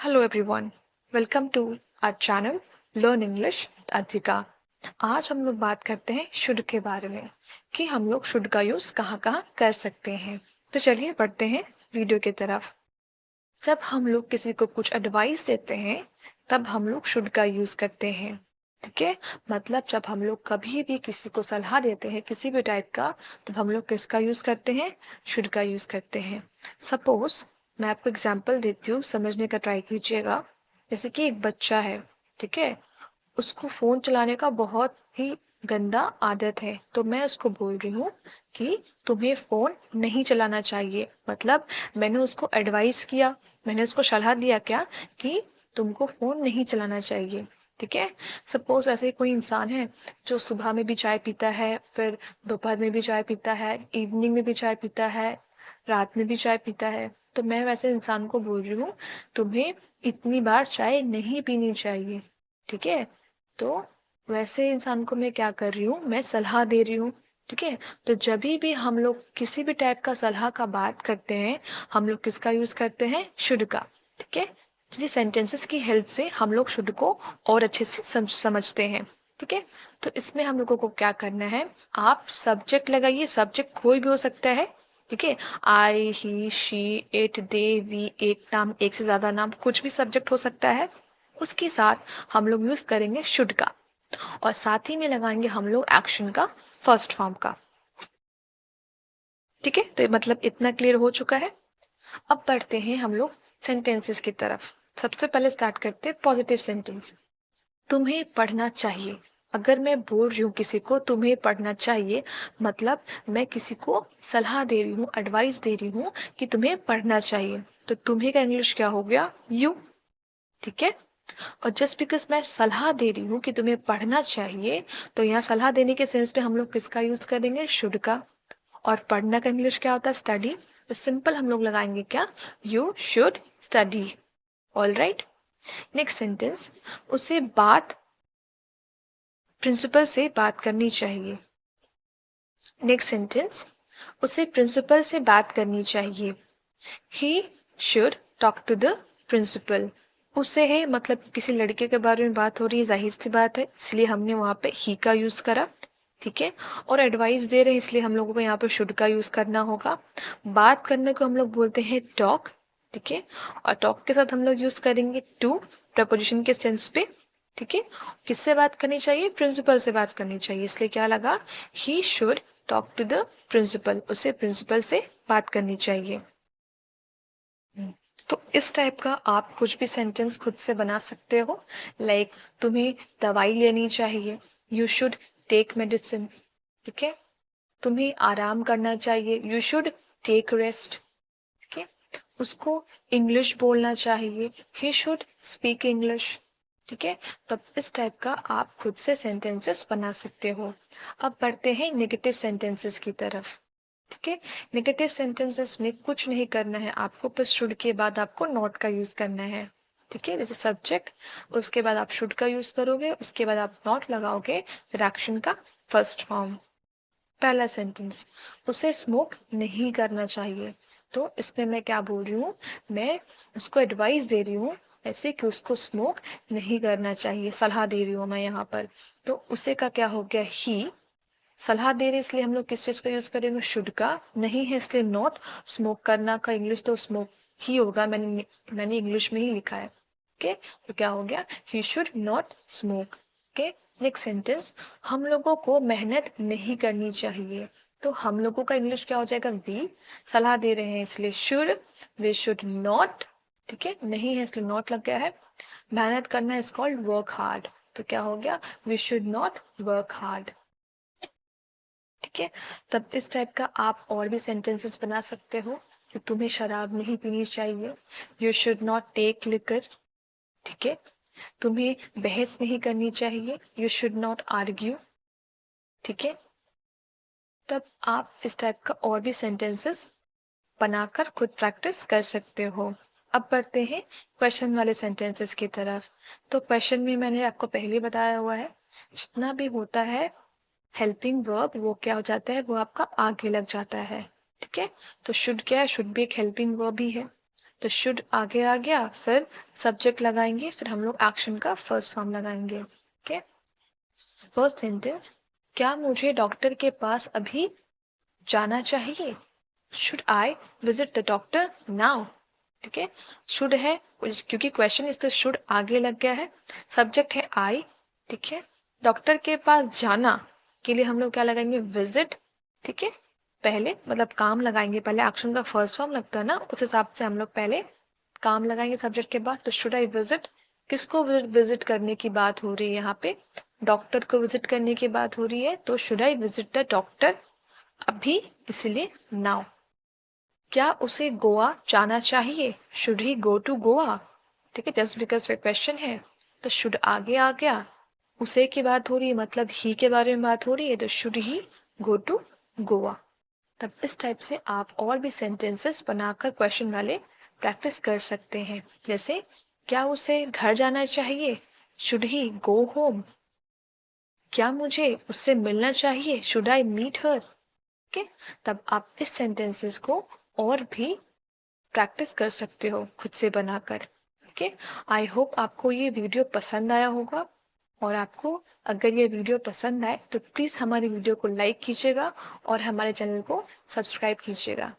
Hello everyone, welcome to our channel learn English अधिका। आज हम लोग बात करते हैं शुड के बारे में कि हम लोग शुड का यूज कहाँ कहाँ कर सकते हैं। तो चलिए बढ़ते हैं वीडियो की तरफ। जब हम लोग किसी को कुछ एडवाइस देते हैं तब हम लोग शुड का यूज करते हैं। ठीक है, मतलब जब हम लोग कभी भी किसी को सलाह देते हैं किसी भी टाइप का, तब हम लोग किसका यूज करते हैं? शुड का यूज करते हैं। सपोज मैं आपको एग्जांपल देती हूँ, समझने का ट्राई कीजिएगा। जैसे कि एक बच्चा है, ठीक है, उसको फोन चलाने का बहुत ही गंदा आदत है, तो मैं उसको बोल रही हूँ कि तुम्हें फोन नहीं चलाना चाहिए। मतलब मैंने उसको एडवाइस किया, मैंने उसको सलाह दिया क्या कि तुमको फोन नहीं चलाना चाहिए। ठीक है, सपोज ऐसे कोई इंसान है जो सुबह में भी चाय पीता है, फिर दोपहर में भी चाय पीता है, इवनिंग में भी चाय पीता है, रात में भी चाय पीता है, तो मैं वैसे इंसान को बोल रही हूँ तुम्हें इतनी बार चाय नहीं पीनी चाहिए। ठीक है, तो वैसे इंसान को मैं क्या कर रही हूँ? मैं सलाह दे रही हूँ। ठीक है, तो जब भी हम लोग किसी भी टाइप का सलाह का बात करते हैं, हम लोग किसका यूज करते हैं? शुड का। ठीक है, चलिए सेंटेंसेस की हेल्प से हम लोग शुड को और अच्छे से समझते हैं। ठीक है, तो इसमें हम लोगों को क्या करना है? आप सब्जेक्ट लगाइए, सब्जेक्ट कोई भी हो सकता है। ठीक है, आई, ही, शी, इट, दे, वी, एक नाम, एक से ज्यादा नाम, कुछ भी सब्जेक्ट हो सकता है। उसके साथ हम लोग यूज करेंगे शुड का, और साथ ही में लगाएंगे हम लोग एक्शन का फर्स्ट फॉर्म का। ठीक है, तो ये मतलब इतना क्लियर हो चुका है। अब बढ़ते हैं हम लोग सेंटेंसेस की तरफ। सबसे पहले स्टार्ट करते हैं पॉजिटिव सेंटेंस। तुम्हें पढ़ना चाहिए। अगर मैं बोल रही हूँ किसी को तुम्हें पढ़ना चाहिए, मतलब मैं किसी को सलाह दे रही हूँ, एडवाइस दे रही हूँ कि तुम्हें पढ़ना चाहिए। तो तुम्हें का इंग्लिश क्या हो गया? यू। ठीक है, और जस्ट बिकॉज मैं सलाह दे रही हूँ कि तुम्हें पढ़ना चाहिए, तो यहाँ सलाह देने के सेंस पे हम लोग किसका यूज करेंगे? शुड का। और पढ़ना का इंग्लिश क्या होता है? स्टडी। तो सिंपल हम लोग लगाएंगे क्या? You should study. All right, next sentence. उसे बात प्रिंसिपल से बात करनी चाहिए। नेक्स्ट सेंटेंस, उसे प्रिंसिपल से बात करनी चाहिए। He should talk to the principal. उसे है मतलब किसी लड़के के बारे में बात हो रही है, जाहिर सी बात है, इसलिए हमने वहां पे ही का यूज करा। ठीक है, और एडवाइस दे रहे हैं इसलिए हम लोगों को यहाँ पे शुड का यूज करना होगा। बात करने को हम लोग बोलते हैं टॉक। ठीक है, और टॉक के साथ हम लोग यूज करेंगे टू प्रपोजिशन के सेंस पे। ठीक है, किससे बात करनी चाहिए? प्रिंसिपल से बात करनी चाहिए, इसलिए क्या लगा? He should talk to the principal. उसे प्रिंसिपल से बात करनी चाहिए। तो इस टाइप का आप कुछ भी सेंटेंस खुद से बना सकते हो। लाइक तुम्हें दवाई लेनी चाहिए, यू शुड टेक मेडिसिन। ठीक है, तुम्हें आराम करना चाहिए, यू शुड टेक रेस्ट। ठीक है, उसको इंग्लिश बोलना चाहिए, ही शुड स्पीक इंग्लिश। ठीक है, तो इस टाइप का आप खुद से सेंटेंसेस बना सकते हो। अब बढ़ते हैं नेगेटिव सेंटेंसेस की तरफ। ठीक है, नेगेटिव सेंटेंसेस में कुछ नहीं करना है आपको, बस शुड के बाद आपको नॉट का यूज करना है। ठीक है, जैसे सब्जेक्ट, उसके बाद आप शुड का यूज करोगे, उसके बाद आप नॉट लगाओगे, फिर एक्शन का फर्स्ट फॉर्म। पहला सेंटेंस, उसे स्मोक नहीं करना चाहिए। तो इसमें मैं क्या बोल रही हूँ? मैं उसको एडवाइस दे रही हूँ ऐसे कि उसको स्मोक नहीं करना चाहिए, सलाह दे रही हूँ मैं यहाँ पर। तो उसे का क्या हो गया? ही। सलाह दे रहे इसलिए हम लोग किस चीज का यूज करेंगे? शुड का। नहीं है इसलिए नॉट। स्मोक करना का इंग्लिश तो स्मोक ही होगा, मैंने इंग्लिश में ही लिखा है। ओके, तो क्या हो गया? He should not smoke. Okay, next sentence, हम लोगों को मेहनत नहीं करनी चाहिए। तो हम लोगों का इंग्लिश क्या हो जाएगा? वी। सलाह दे रहे हैं इसलिए शुड, वी शुड नॉट। ठीक है, नहीं है इसलिए नॉट लग गया है। मेहनत करना इज कॉल्ड वर्क हार्ड। तो क्या हो गया? We should not work hard. ठीक है, तब इस टाइप का आप और भी सेंटेंसेस बना सकते हो कि तुम्हें शराब नहीं पीनी चाहिए, you should not take liquor. ठीक है, तुम्हें बहस नहीं करनी चाहिए, यू शुड नॉट आर्ग्यू। ठीक है, तब आप इस टाइप का और भी सेंटेंसेस बनाकर खुद प्रैक्टिस कर सकते हो। अब बढ़ते हैं क्वेश्चन वाले सेंटेंसेस की तरफ। तो क्वेश्चन में मैंने आपको पहले बताया हुआ है, जितना भी होता है हेल्पिंग वर्ब वो क्या हो जाता है? वो आपका आगे लग जाता है। ठीक है, तो शुड क्या है? शुड भी एक हेल्पिंग वर्ब ही है। तो शुड आगे आ गया, फिर सब्जेक्ट लगाएंगे, फिर हम लोग एक्शन का फर्स्ट फॉर्म लगाएंगे। ओके, फर्स्ट सेंटेंस, क्या मुझे डॉक्टर के पास अभी जाना चाहिए? Should I visit the doctor now? ठीक है, शुड है क्योंकि क्वेश्चन इस पे शुड आगे लग गया है, सब्जेक्ट है आई। ठीक है, डॉक्टर के पास जाना के लिए हम लोग क्या लगाएंगे? विजिट। ठीक है, पहले मतलब काम लगाएंगे, पहले एक्शन का फर्स्ट फॉर्म लगता है ना, उस हिसाब से हम लोग पहले काम लगाएंगे सब्जेक्ट के बाद। तो शुड आई विजिट, किसको विजिट करने की बात हो रही है यहाँ पे? डॉक्टर को विजिट करने की बात हो रही है, तो should I visit the doctor अभी, इसलिए नाउ। क्या उसे गोवा जाना चाहिए? Should he go to Goa? ठीक है, जस्ट बिकॉज क्वेश्चन है तो शुड आगे आ गया, उसे की बात हो रही है मतलब ही के बारे में बात हो रही है, तो should he go to Goa. तब इस टाइप से आप और भी सेंटेंसेस बनाकर क्वेश्चन वाले प्रैक्टिस कर सकते हैं। जैसे, क्या उसे घर जाना चाहिए? Should he go home? क्या मुझे उससे मिलना चाहिए? Should I meet her? Okay, तब आप इस सेंटेंसेस को और भी प्रैक्टिस कर सकते हो खुद से बनाकर। ओके, आई होप आपको ये वीडियो पसंद आया होगा, और आपको अगर ये वीडियो पसंद आए तो प्लीज़ हमारी वीडियो को लाइक कीजिएगा और हमारे चैनल को सब्सक्राइब कीजिएगा।